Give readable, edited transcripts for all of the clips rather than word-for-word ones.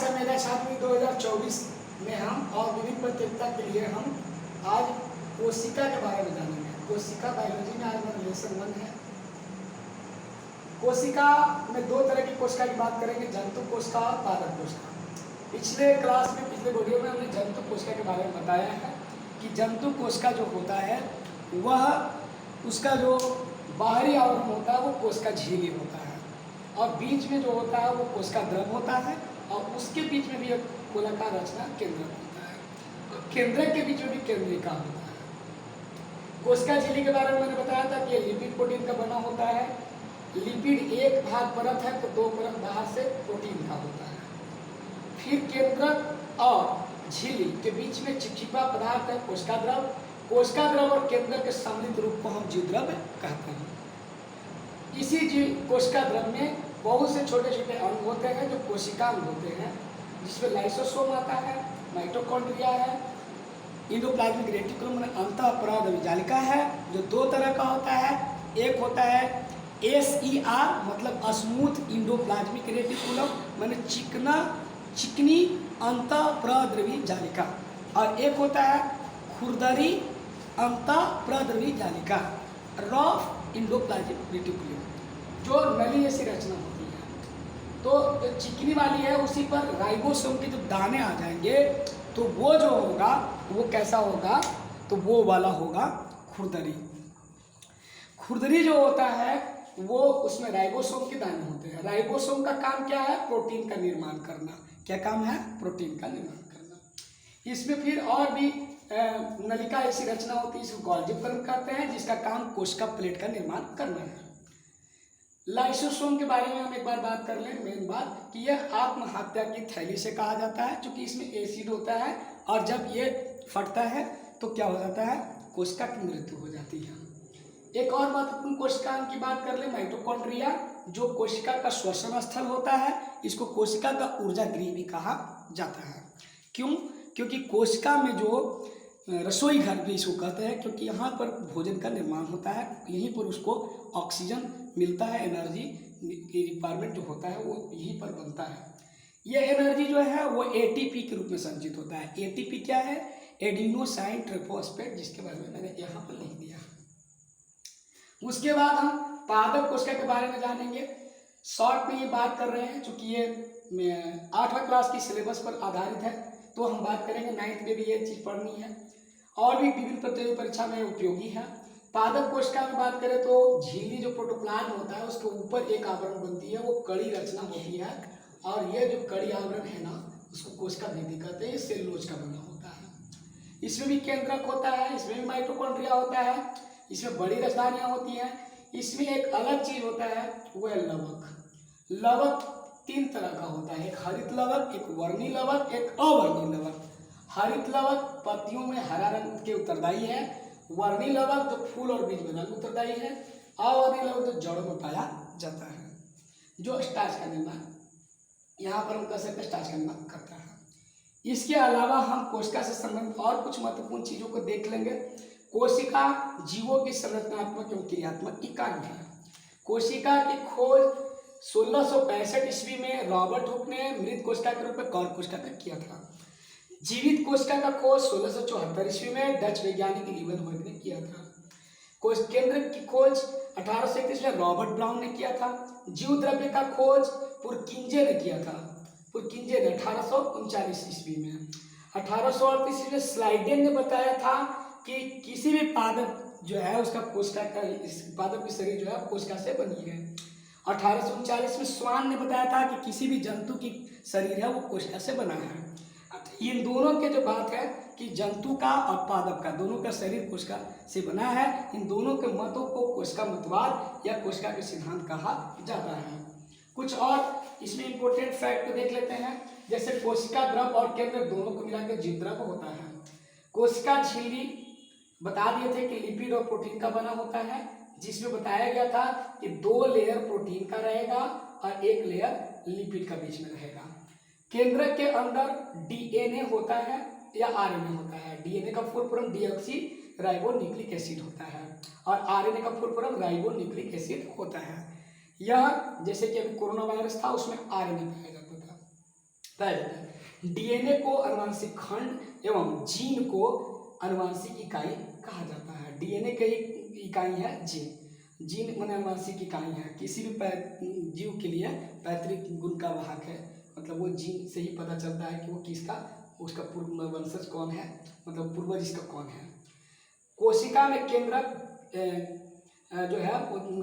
प्रयास है मेरा छात्र 2024 में हम और विभिन्न प्रतियोगिता के लिए हम आज कोशिका के बारे में जानेंगे। कोशिका बायोलॉजी में आज मेरा लेसन 1 है। कोशिका में दो तरह की कोशिका की बात करेंगे, जंतु कोशिका और पादप कोशिका। पिछले क्लास में, पिछले वीडियो में हमने जंतु कोशिका के बारे में बताया है कि जंतु कोशिका जो होता है वह उसका जो बाहरी आवरण होता है वो कोशिका झिल्ली होता है और बीच में जो होता है वो कोशिका द्रव होता है और उसके बीच में भी एक गोलाकार रचना केंद्रक होता है। तो केंद्रक के बीच में भी केंद्रिका होता है। कोशिका झिल्ली के बारे में मैंने बताया था कि लिपिड प्रोटीन का बना होता है। लिपिड एक भाग परत है तो दो परत बाहर से प्रोटीन का होता है। फिर केंद्रक और झिल्ली के बीच में चिपचिपा पदार्थ है कोशिका द्रव। कोशिका द्रव और केंद्रक के सम्मिलित रूप को हम जीवद्रव कहते हैं। इसी कोशिका द्रव में बहुत से छोटे छोटे अणु होते हैं जो कोशिका अंग होते हैं, जिसमें लाइसोसोम आता है, माइटोकॉन्ड्रिया है, एंडोप्लाज्मिक रेटिकुलम अंतःपराग अभिजालिका है जो दो तरह का होता है। एक होता है SER मतलब स्मूथ इंडोप्लाज्मिक रेटिकुलम माने चिकनी अंतःप्रद्रवी जालिका, और एक होता है खुरदरी अंतःप्रद्रवी जालिका रफ इंडोप्लाज्मिक रेटिकुलम जो नली जैसी रचना होती है। तो जो चिकनी वाली है उसी पर राइबोसोम के जब दाने आ जाएंगे तो वो जो होगा वो कैसा होगा, तो वो वाला होगा खुरदरी। खुरदरी जो होता है वो उसमें राइबोसोम के दाने होते हैं। राइबोसोम का काम क्या है? प्रोटीन का निर्माण करना। क्या काम है? प्रोटीन का निर्माण करना। इसमें फिर और भी नलिका ऐसी रचना होती है, इसको गोल्जी उपकरण कहते हैं, जिसका काम कोशिका प्लेट का निर्माण करना है। लाइसोसोम के बारे में हम एक बार बात कर लें। मेन बात कि यह आत्महत्या की थैली से कहा जाता है, क्योंकि इसमें एसिड होता है और जब ये फटता है तो क्या हो जाता है? कोशिका की मृत्यु हो जाती है। एक और महत्वपूर्ण कोशिका की बात कर ले, माइटोकॉन्ड्रिया, जो कोशिका का श्वसन स्थल होता है। इसको कोशिका का ऊर्जा गृह भी कहा जाता है। क्यों? क्योंकि कोशिका में जो रसोई घर भी इसको कहते हैं, क्योंकि यहाँ पर भोजन का निर्माण होता है, यहीं पर उसको ऑक्सीजन मिलता है। एनर्जी की रिक्वायरमेंट जो होता है वो यहीं पर बनता है। ये एनर्जी जो है वो ATP के रूप में संचित होता है। ATP क्या है? एडिनोसाइन ट्राइफॉस्फेट, जिसके बारे में मैंने यहाँ पर लिख दिया। उसके बाद हम पादप कोशिका के बारे में जानेंगे। शॉर्ट में ये बात कर रहे हैं, चूंकि ये 8वीं क्लास की सिलेबस पर आधारित है तो हम बात करेंगे। 9th में भी ये चीज़ पढ़नी है और भी विभिन्न प्रतियोगी परीक्षा में उपयोगी है। पादप कोशिका में बात करें तो झिल्ली जो प्रोटोप्लाज्म होता है उसके ऊपर एक आवरण बनती है, वो कड़ी रचना होती है, और ये जो कड़ी आवरण है ना उसको कोशिका भित्ति कहते हैं। सेलुलोज का बना होता है। इसमें भी केंद्रक होता है, इसमें भी माइटोकॉन्ड्रिया होता है, इसमें बड़ी राजधानियाँ होती हैं। इसमें एक अलग चीज होता है वो है लवक। लवक 3 तरह का होता है, एक हरित लवक, एक वर्णी लवक, एक अवर्णी लवक। हरित लवक पत्तियों में हरा रंग के उत्तरदायी है। वर्णी लवक जो फूल और बीज में रंग उत्तरदायी है। अवर्णी लवक जो जड़ों में पाया जाता है, जो स्टार्च का निर्माण, यहाँ पर हम कह सकते हैं स्टार्च का निर्माण करता है। इसके अलावा हम कोशिका से संबंधित और कुछ महत्वपूर्ण चीजों को देख लेंगे। कोशिका जीवों की संरचनात्मक एवं क्रियात्मक इकाई है। कोशिका की खोज 1665 ईस्वी में रॉबर्ट हुक ने मृत कोशिका के रूप में कौर कोशिका का किया था। जीवित कोशिका का खोज 1674 ईस्वी में डच वैज्ञानिक लीवनहोर्ग ने किया था। कोश केंद्र की खोज 1831 में रॉबर्ट ब्राउन ने किया था। जीव द्रव्य का खोज पुरकिंजे ने किया था। पुरकिंजे ने 1839 ईस्वी में। 1838 ईस्वी में स्लाइडेन ने बताया था कि किसी भी पादप जो है उसका कोशिका का, इस पादप की शरीर जो है कोशिका से बनी है। 1839 में स्वान ने बताया था कि किसी भी जंतु की शरीर है वो कोशिका से बना है। इन दोनों के जो बात है कि जंतु का और पादप का दोनों का शरीर कोशिका से बना है, इन दोनों के मतों को कोशिका मतवाद या कोशिका के सिद्धांत कहा जाता है। कुछ और इसमें इंपॉर्टेंट फैक्ट देख लेते हैं, जैसे कोशिका द्रव और केंद्र दोनों को मिलाकर जीवद्रव होता है। कोशिका झिल्ली बता दिए थे कि लिपिड और प्रोटीन का बना होता है, जिसमें बताया गया था कि 2 लेयर प्रोटीन का रहेगा और 1 लेयर लिपिड का बीच में रहेगा। केंद्रक के अंदर DNA होता है या RNA होता है। DNA का full form deoxy ribonucleic acid होता है और RNA का फुल फॉर्म राइबोन्यूक्लिक एसिड होता है। यह जैसे कि अभी कोरोना वायरस था उसमें RNA पाया जाता था। पहले डीएनए को अनुवांशिक खंड एवं जीन को अनुवांशिक इकाई कहा जाता है। डीएनए की इकाई है जीन। जीन माने अनुवांशिक इकाई है। किसी भी जीव के लिए पैतृक गुण का वाहक है, मतलब वो जीन से ही पता चलता है कि वो किसका, उसका पूर्व वंशज कौन है, मतलब पूर्वज इसका कौन है। कोशिका में केंद्रक जो है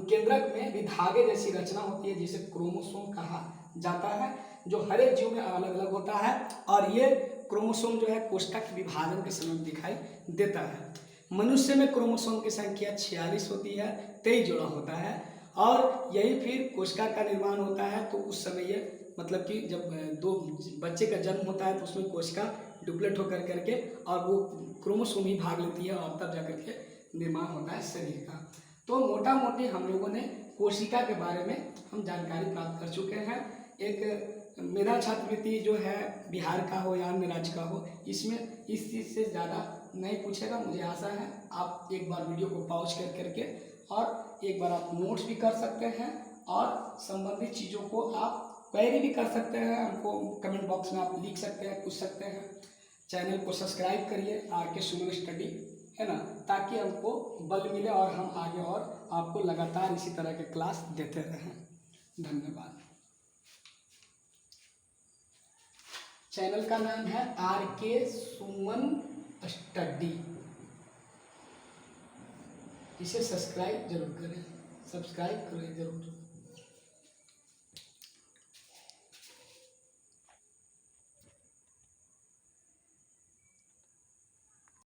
केंद्रक में भी धागे जैसी रचना होती है जिसे क्रोमोसोम कहा जाता है, जो हर एक जीव में अलग अलग होता है। और ये क्रोमोसोम जो है कोशिका के विभाजन के समय दिखाई देता है। मनुष्य में क्रोमोसोम की संख्या 46 होती है, 23 जोड़ा होता है। और यही फिर कोशिका का निर्माण होता है, तो उस समय ये मतलब कि जब दो बच्चे का जन्म होता है तो उसमें कोशिका डुप्लेट होकर करके और वो क्रोमोसोम ही भाग लेती है और तब जाकर के निर्माण होता है शरीर का। तो मोटा मोटी हम लोगों ने कोशिका के बारे में हम जानकारी प्राप्त कर चुके हैं। एक मेधा छात्रवृत्ति जो है बिहार का हो या अन्य राज्य का हो, इसमें इस चीज़ से ज़्यादा नहीं पूछेगा। मुझे आशा है आप एक बार वीडियो को पॉज कर करके और एक बार आप नोट्स भी कर सकते हैं और संबंधित चीज़ों को आप क्वेरी भी कर सकते हैं। हमको कमेंट बॉक्स में आप लिख सकते हैं, पूछ सकते हैं। चैनल को सब्सक्राइब करिए आर.के. सुमन स्टडी, है ना, ताकि हमको बल मिले और हम आगे और आपको लगातार इसी तरह के क्लास देते रहें। धन्यवाद। चैनल का नाम है आर.के. सुमन स्टडी। इसे सब्सक्राइब जरूर करें, सब्सक्राइब करें जरूर।